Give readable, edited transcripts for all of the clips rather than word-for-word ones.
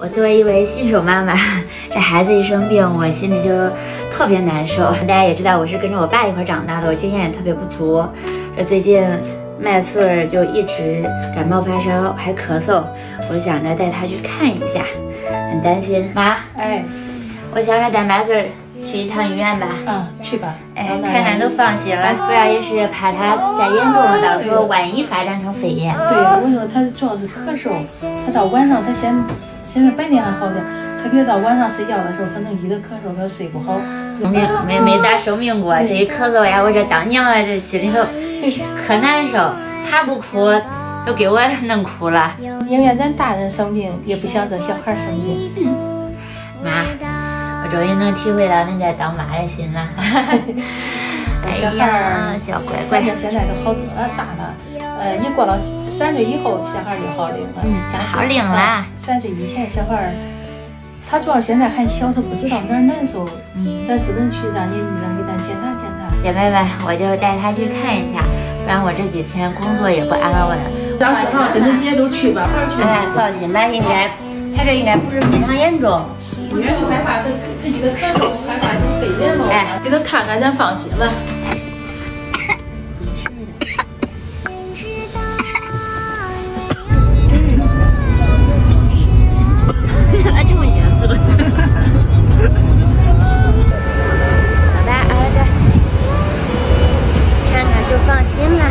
我作为一位新手妈妈，这孩子一生病，我心里就特别难受。大家也知道，我是跟着我爸一块长大的，我经验也特别不足。这最近麦穗儿就一直感冒发烧，还咳嗽，我想着带他去看一下，很担心。妈，我想着带麦穗儿去一趟医院吧。去吧。看看都放心了，主要也是怕他再严重了，到时候万一发展成肺炎。对，我说他主要是咳嗽，他到晚上他现在白天还好点，特别到晚上睡觉的时候，他能一直咳嗽，他睡不好。没咋生病过，这一咳嗽呀，我这当娘的这心里头可难受。他不哭，都给我弄哭了。宁愿咱大人生病，也不想这小孩生病。妈，我终于能体会到恁这当妈的心了。小孩小乖乖，现在都好多了，大了。你过了3岁以后，小孩就好领了。好领了。3岁以前，小孩他主要现在还小，他不知道哪儿难受。咱只能去让你给咱检查检查。姐妹们，我就带他去看一下，不然我这几天工作也不安稳。当时跟着姐都去吧，放心吧，他这应该不是非常严重。不愿意害怕他一个咳嗽，害怕成肺炎了。给他看看，咱放心了。这么严肃。好吧，儿子，看看就放心了，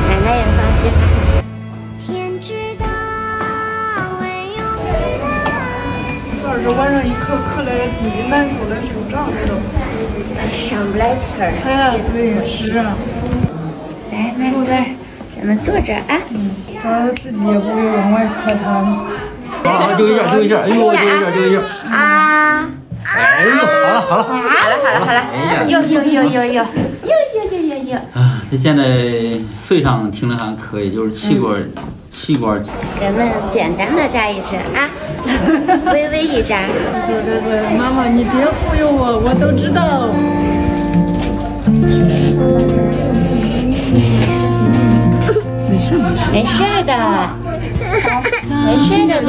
奶奶也放心了。要是晚上一咳来，自己难受了，睡不着了都，上不来气儿。对，是啊。来，麦穗儿，咱们坐这儿啊。这儿自己也不会往外咳痰。好，丢一下，丢一下，哎呦，丢一下。啊！哎呦，好了。有。啊，他现在肺上听着还可以，就是气管。咱们简单的扎一针啊，微微一扎。说这个妈妈，你别忽悠我，我都知道。没事的，没事的，乖。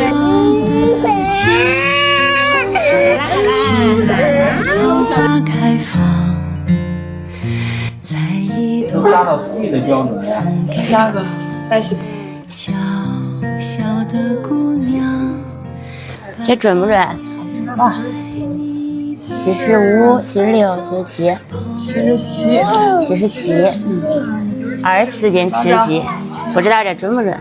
达到服役的标准呀。哪个？白雪。小小的姑娘，这准不准？哇，75、76、77、77，24斤77，不知道这准不准？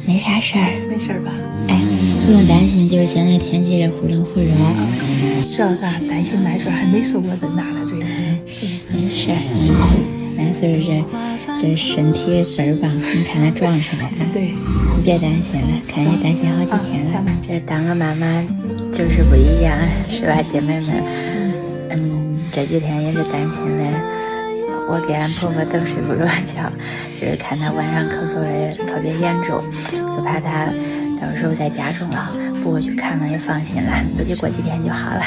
没啥事儿，没事吧？不用担心，就是现在天气这忽冷忽热。主要啥？担心麦穗还没受过这大的罪。没事，麦穗这身体倍儿棒，你看他壮出来啊！对，你别担心了，看你担心好几天了。这当个妈妈就是不一样，是吧，姐妹们？这几天也是担心的。我给俺婆婆都睡不着觉，就是看她晚上咳嗽的特别严重，就怕她到时候再加重了。不过去看了也放心了，估计过几天就好了。